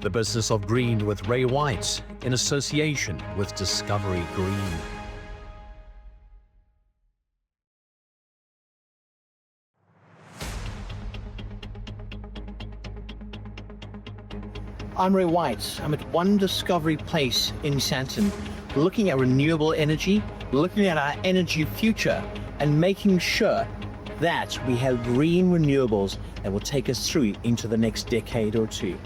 The Business of Green with Ray White in association with Discovery Green. I'm Ray White. I'm at One Discovery Place in Sandton, looking at renewable energy, looking at our energy future, and making sure that we have green renewables that will take us through into the next decade or two.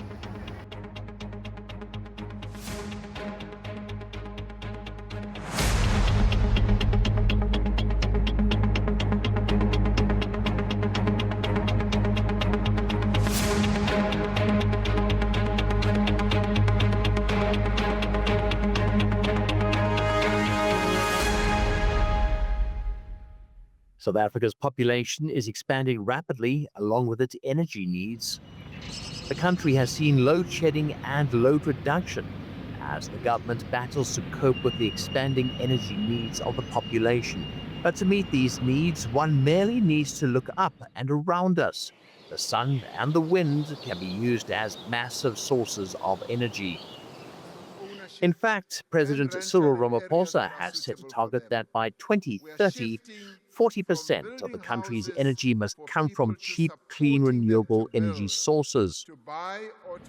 South Africa's population is expanding rapidly along with its energy needs. The country has seen load shedding and load reduction as the government battles to cope with the expanding energy needs of the population. But to meet these needs, one merely needs to look up and around us. The sun and the wind can be used as massive sources of energy. In fact, President Cyril Ramaphosa has set a target that by 2030, 40% of the country's energy must come from cheap, clean, renewable energy sources.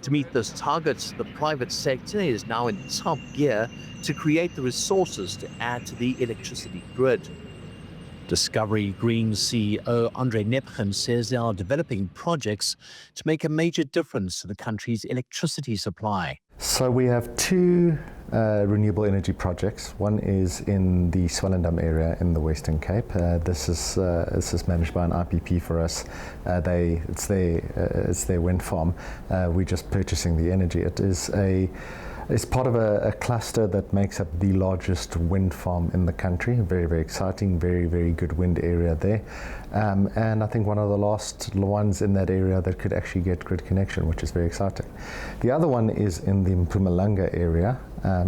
To meet this target, the private sector is now in top gear to create the resources to add to the electricity grid. Discovery Green CEO Andre Nepgen says they are developing projects to make a major difference to the country's electricity supply. So we have two renewable energy projects. One is in the Swellendam area in the Western Cape. This is managed by an IPP for us. It's their wind farm. We're just purchasing the energy. It's part of a cluster that makes up the largest wind farm in the country. Very, very exciting, very, very good wind area there. And I think one of the last ones in that area that could actually get grid connection, which is very exciting. The other one is in the Mpumalanga area.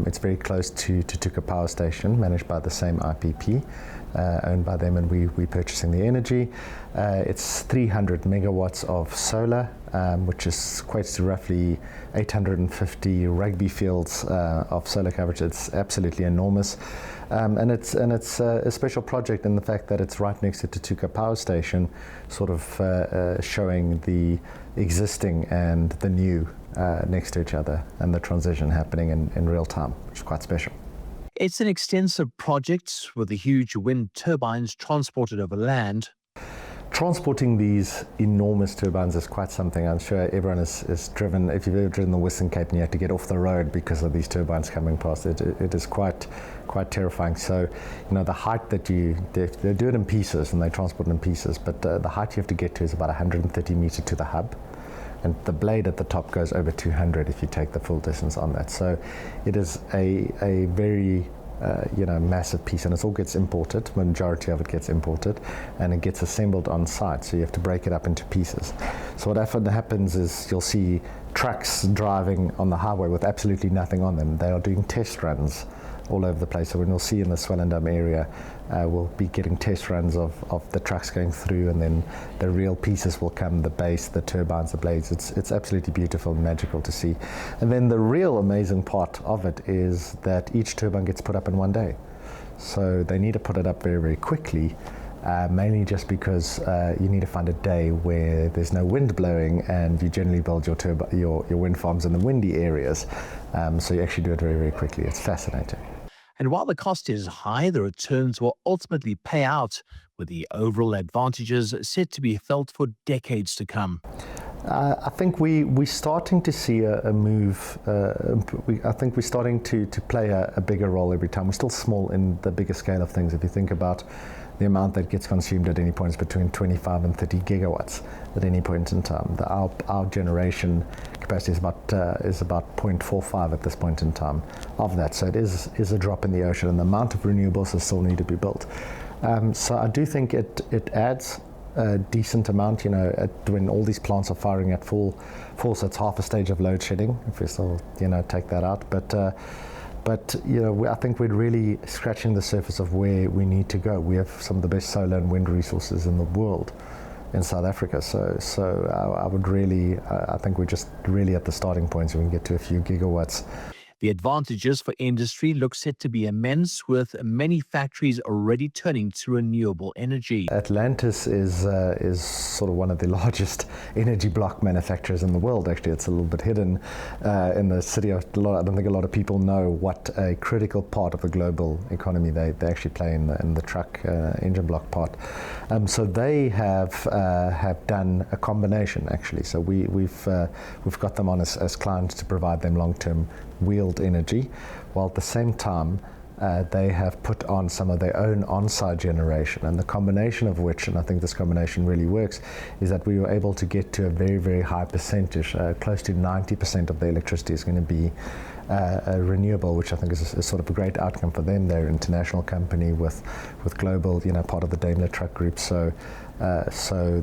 It's very close to Tuka Power Station, managed by the same IPP, owned by them, and we're purchasing the energy. It's 300 megawatts of solar, which equates to roughly 850 rugby fields of solar coverage. It's absolutely enormous, and it's a special project in the fact that it's right next to Tuka Power Station, sort of showing the existing and the new next to each other, and the transition happening in real time, which is quite special. It's an extensive project with the huge wind turbines transported over land. Transporting these enormous turbines is quite something. I'm sure everyone is driven, if you've ever driven the Western Cape and you have to get off the road because of these turbines coming past, it is quite terrifying. So, the height that they do it in pieces and they transport it in pieces, but the height you have to get to is about 130 meters to the hub. And the blade at the top goes over 200 if you take the full distance on that. So it is a very massive piece, and it all gets imported. Majority of it gets imported, and it gets assembled on site. So you have to break it up into pieces. So what often happens is you'll see trucks driving on the highway with absolutely nothing on them. They are doing test runs all over the place. So when you'll see in the Swellendam area, we'll be getting test runs of the trucks going through, and then the real pieces will come, the base, the turbines, the blades. It's absolutely beautiful and magical to see. And then the real amazing part of it is that each turbine gets put up in one day. So they need to put it up very, very quickly, mainly just because you need to find a day where there's no wind blowing, and you generally build your wind farms in the windy areas. So you actually do it very, very quickly. It's fascinating. And while the cost is high, the returns will ultimately pay out, with the overall advantages set to be felt for decades to come. I think we're starting to see a move. I think we're starting to play a bigger role every time. We're still small in the bigger scale of things. If you think about the amount that gets consumed at any point is between 25 and 30 gigawatts at any point in time. Our generation capacity is about 0.45 at this point in time of that. So it is a drop in the ocean, and the amount of renewables that still need to be built. So I do think it adds a decent amount, when all these plants are firing at full force. It's half a stage of load shedding, if we still, take that out. But I think we're really scratching the surface of where we need to go. We have some of the best solar and wind resources in the world, in South Africa. So I would really, I think we're just really at the starting point, so we can get to a few gigawatts. The advantages for industry look set to be immense, with many factories already turning to renewable energy. Atlantis is sort of one of the largest energy block manufacturers in the world. Actually, it's a little bit hidden in the city. I don't think a lot of people know what a critical part of the global economy they actually play in the truck engine block part. So they have done a combination actually. So we've got them on as clients to provide them long-term wheeled energy, while at the same time they have put on some of their own on-site generation, and the combination of which, and I think this combination really works, is that we were able to get to a very, very high percentage, close to 90% of the electricity is going to be renewable, which I think is sort of a great outcome for them. They're an international company with global, part of the Daimler Truck Group, so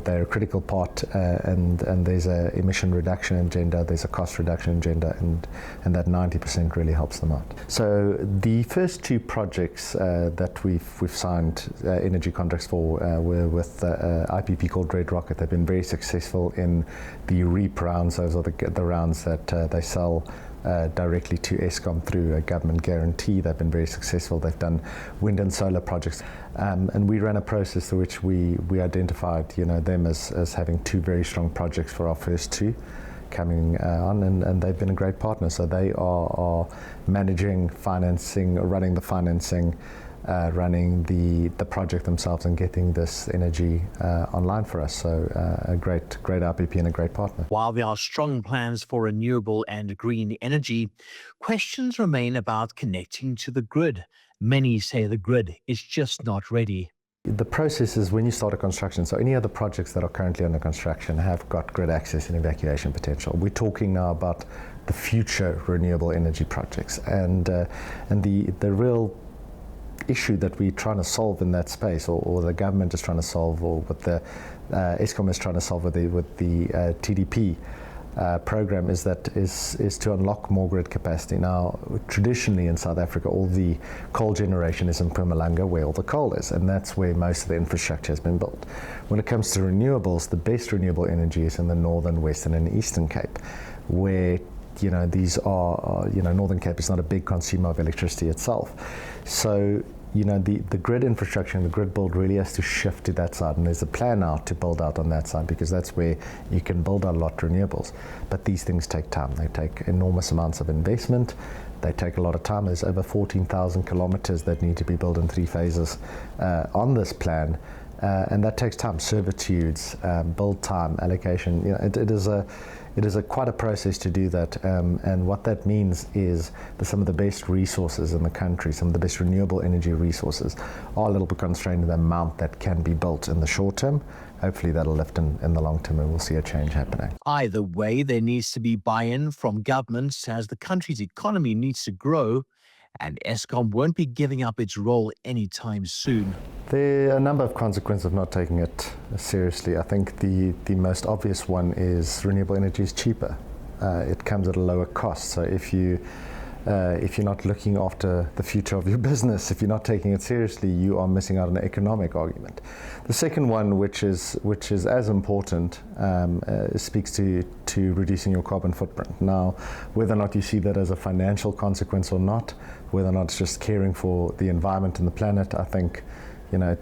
they're a critical part, and there's a emission reduction agenda, there's a cost reduction agenda, and that 90% really helps them out. So the first two projects that we've signed energy contracts for were with IPP called Red Rocket. They've been very successful in the REAP rounds. Those are the rounds that they sell directly to Eskom through a government guarantee. They've been very successful. They've done wind and solar projects, and we ran a process through which we identified them as having two very strong projects for our first two coming on, and they've been a great partner. So they are managing financing, running the financing, running the project themselves, and getting this energy online for us. So a great RPP and a great partner. While there are strong plans for renewable and green energy, questions remain about connecting to the grid. Many say the grid is just not ready. The process is when you start a construction, so any other projects that are currently under construction have got grid access and evacuation potential. We're talking now about the future renewable energy projects, and the real issue that we're trying to solve in that space, or the government is trying to solve, or what the Eskom is trying to solve with the TDP program, is to unlock more grid capacity. Now, traditionally in South Africa, all the coal generation is in Mpumalanga, where all the coal is, and that's where most of the infrastructure has been built. When it comes to renewables, the best renewable energy is in the Northern, Western, and Eastern Cape, where these are, Northern Cape is not a big consumer of electricity itself. So, the grid infrastructure and the grid build really has to shift to that side. And there's a plan now to build out on that side, because that's where you can build out a lot of renewables. But these things take time. They take enormous amounts of investment. They take a lot of time. There's over 14,000 kilometers that need to be built in 3 phases on this plan. And that takes time, servitudes, build time, allocation. It is quite a process to do that, and what that means is that some of the best resources in the country, some of the best renewable energy resources, are a little bit constrained in the amount that can be built in the short term. Hopefully that'll lift in the long term, and we'll see a change happening. Either way, there needs to be buy-in from governments, as the country's economy needs to grow, and Eskom won't be giving up its role anytime soon. There are a number of consequences of not taking it seriously. I think the most obvious one is renewable energy is cheaper. It comes at a lower cost. So if you're not looking after the future of your business, if you're not taking it seriously, you are missing out on an economic argument. The second one, which is as important, speaks to reducing your carbon footprint. Now, whether or not you see that as a financial consequence or not, whether or not it's just caring for the environment and the planet, I think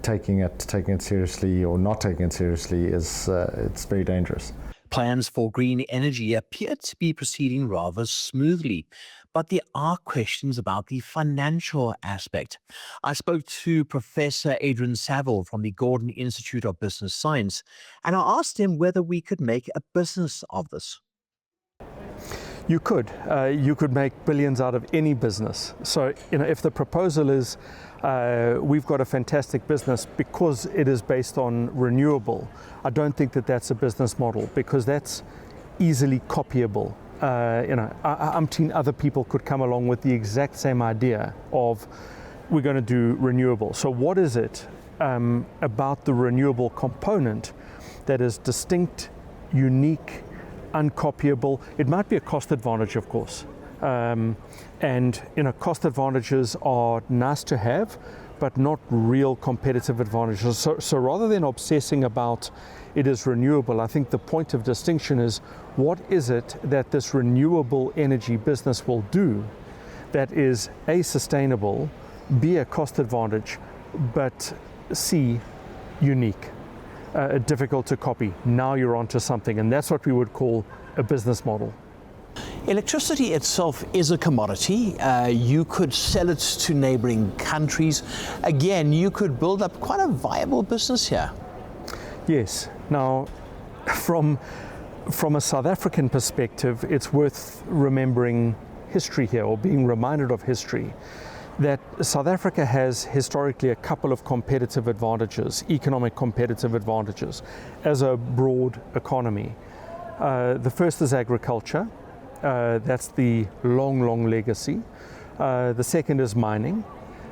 taking it seriously or not taking it seriously is it's very dangerous. Plans for green energy appear to be proceeding rather smoothly, but there are questions about the financial aspect. I spoke to Professor Adrian Saville from the Gordon Institute of Business Science, and I asked him whether we could make a business of this. You could make billions out of any business. So, if the proposal is we've got a fantastic business because it is based on renewable, I don't think that that's a business model, because that's easily copyable. Umpteen other people could come along with the exact same idea of we're going to do renewable. So what is it about the renewable component that is distinct, unique, uncopyable? It might be a cost advantage, of course, and cost advantages are nice to have, but not real competitive advantages. So rather than obsessing about it is renewable, I think the point of distinction is, what is it that this renewable energy business will do that is A, sustainable, B, a cost advantage, but C, unique, difficult to copy. Now you're onto something, and that's what we would call a business model. Electricity itself is a commodity. You could sell it to neighboring countries. Again, you could build up quite a viable business here. Yes. Now, from a South African perspective, it's worth remembering history here, or being reminded of history, that South Africa has historically a couple of competitive advantages, economic competitive advantages, as a broad economy. The first is agriculture. That's the long legacy. The second is mining.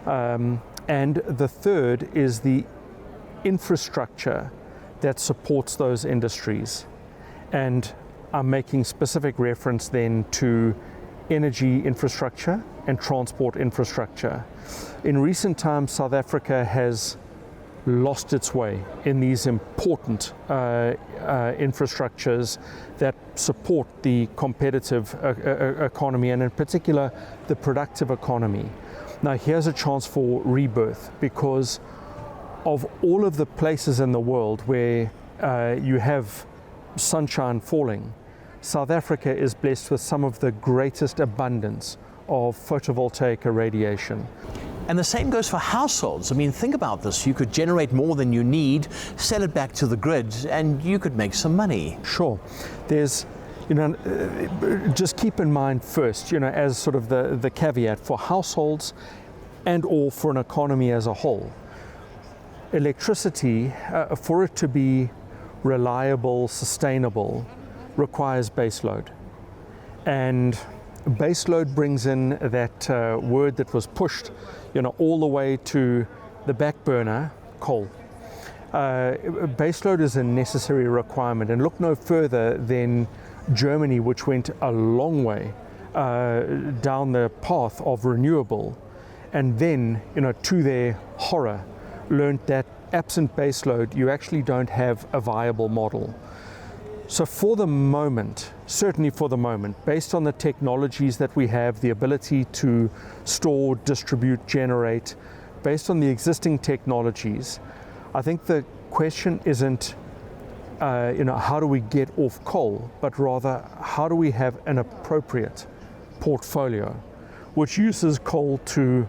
And the third is the infrastructure that supports those industries. And I'm making specific reference then to energy infrastructure and transport infrastructure. In recent times, South Africa has lost its way in these important infrastructures that support the competitive economy, and in particular the productive economy. Now here's a chance for rebirth, because of all of the places in the world where you have sunshine falling, South Africa is blessed with some of the greatest abundance of photovoltaic irradiation. And the same goes for households. I mean, think about this. You could generate more than you need, sell it back to the grid, and you could make some money. Sure. There's, just keep in mind first, as sort of the caveat for households and or for an economy as a whole, electricity, for it to be reliable, sustainable, requires baseload. And baseload brings in that word that was pushed, all the way to the back burner, coal. Baseload is a necessary requirement, and look no further than Germany, which went a long way down the path of renewable, and then, to their horror, learned that absent baseload, you actually don't have a viable model. So for the moment, certainly for the moment, based on the technologies that we have, the ability to store, distribute, generate, based on the existing technologies, I think the question isn't, how do we get off coal, but rather, how do we have an appropriate portfolio which uses coal to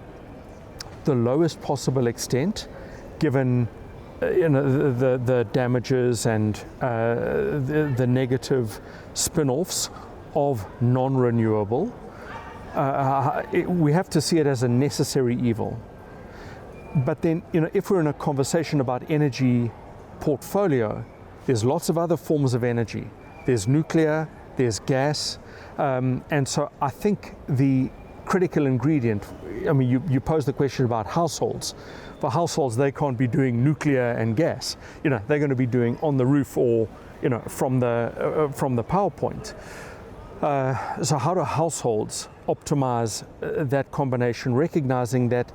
the lowest possible extent, given the damages and the negative spin-offs of non-renewable. We have to see it as a necessary evil. But then, if we're in a conversation about energy portfolio, there's lots of other forms of energy. There's nuclear, there's gas, and so I think the critical ingredient, you pose the question about households. For households, they can't be doing nuclear and gas. They're going to be doing on the roof or, from the power point. So how do households optimize that combination, recognizing that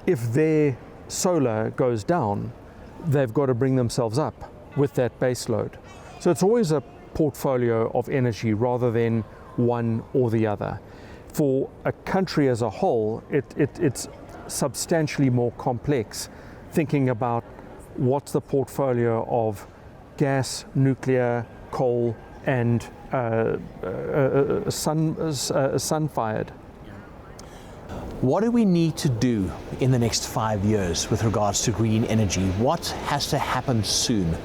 if their solar goes down, they've got to bring themselves up with that base load. So it's always a portfolio of energy rather than one or the other. For a country as a whole, it's substantially more complex, thinking about what's the portfolio of gas, nuclear, coal, and sun-fired. What do we need to do in the next 5 years with regards to green energy? What has to happen soon?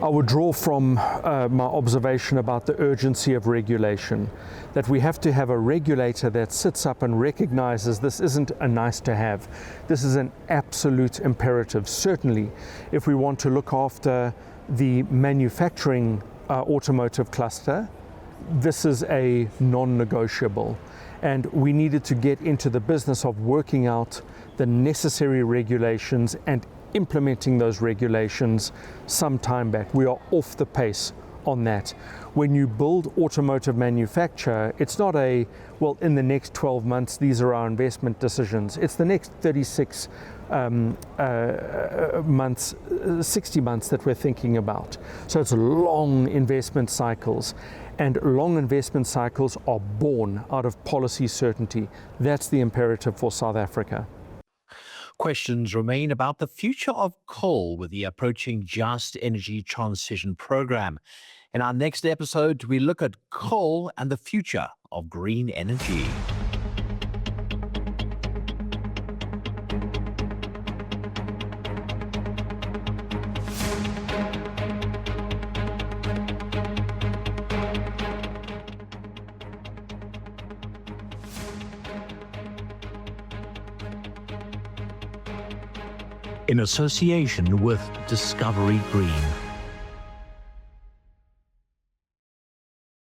I would draw from my observation about the urgency of regulation, that we have to have a regulator that sits up and recognizes this isn't a nice to have. This is an absolute imperative. Certainly, if we want to look after the manufacturing automotive cluster, this is a non-negotiable. And we needed to get into the business of working out the necessary regulations and implementing those regulations some time back. We are off the pace on that. When you build automotive manufacture, it's not in the next 12 months, these are our investment decisions. It's the next 36 months, 60 months that we're thinking about. So it's long investment cycles. And long investment cycles are born out of policy certainty. That's the imperative for South Africa. Questions remain about the future of coal with the approaching Just Energy Transition Program. In our next episode, we look at coal and the future of green energy. In association with Discovery Green.